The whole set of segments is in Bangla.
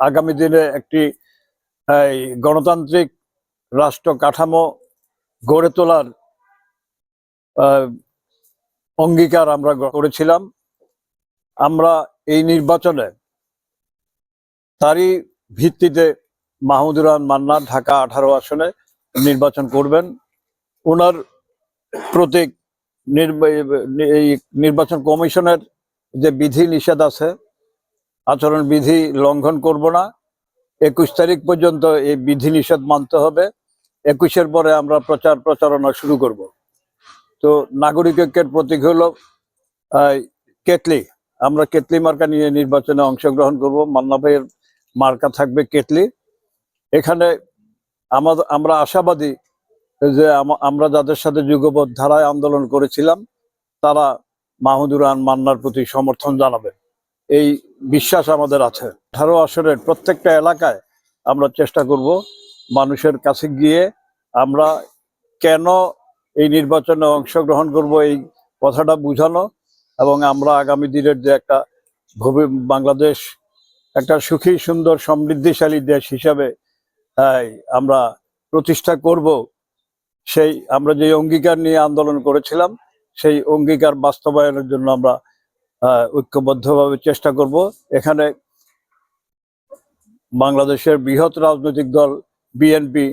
আগামী দিনে একটি গণতান্ত্রিক রাষ্ট্র কাঠামো গড়ে তোলার অঙ্গীকার আমরা করেছিলাম। আমরা এই নির্বাচনে তারই ভিত্তিতে মাহমুদুর রহমান মান্না ঢাকা 18 আসনে নির্বাচন করবেন। ওনার প্রতীক এই নির্বাচন কমিশনের যে বিধি নিষেধ আছে, আচরণ বিধি লঙ্ঘন করব না। 21 তারিখ পর্যন্ত এই বিধি নিষেধ মানতে হবে। 21-এর পরে আমরা প্রচারণা শুরু করব। তো নাগরিক ঐক্যের প্রতীক হলো কেতলি। আমরা কেতলি মার্কা নিয়ে নির্বাচনে অংশগ্রহণ করব। মান্না ভাইয়ের মার্কা থাকবে কেতলি। এখানে আমরা আশাবাদী যে আমরা যাদের সাথে যুগপৎ ধারায় আন্দোলন করেছিলাম তারা মাহমুদুর রহমান মান্নার প্রতি সমর্থন জানাবে, এই বিশ্বাস আমাদের আছে। 18 আসনের প্রত্যেকটা এলাকায় আমরা চেষ্টা করব মানুষের কাছে গিয়ে আমরা কেন এই নির্বাচনে অংশগ্রহণ করব এই কথাটা বুঝানো, এবং আমরা আগামী দিনের যে একটা বাংলাদেশ একটা সুখী সুন্দর সমৃদ্ধিশালী দেশ হিসাবে আমরা প্রতিষ্ঠা করব, সেই আমরা যে অঙ্গীকার নিয়ে আন্দোলন করেছিলাম সেই অঙ্গীকার বাস্তবায়নের জন্য আমরা ঐক্যবদ্ধভাবে চেষ্টা করব। এখানে বাংলাদেশের বৃহৎ রাজনৈতিক দল বিএনপি,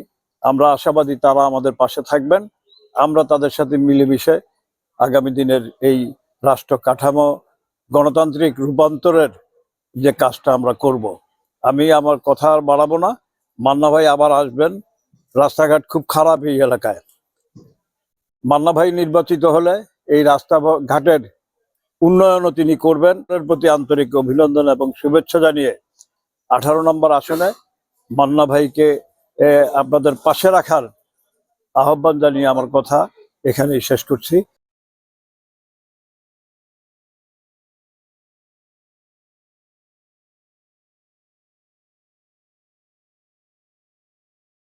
আমরা আশাবাদী তারা আমাদের পাশে থাকবেন। আমরা তাদের সাথে মিলেমিশে আগামী দিনের এই রাষ্ট্র কাঠামো গণতান্ত্রিক রূপান্তরের যে কাজটা আমরা করব। আমি আমার কথা আর বাড়াবো না। মান্না ভাই আবার আসবেন। রাস্তাঘাট খুব খারাপ এই এলাকায়। মান্না ভাই নির্বাচিত হলে এই রাস্তাঘাটের উন্নয়নও তিনি করবেন। এর প্রতি আন্তরিক অভিনন্দন এবং শুভেচ্ছা জানিয়ে 18 নম্বর আসনে মান্না ভাইকে আপনাদের পাশে রাখার আহ্বান জানিয়ে আমার কথা এখানেই শেষ করছি।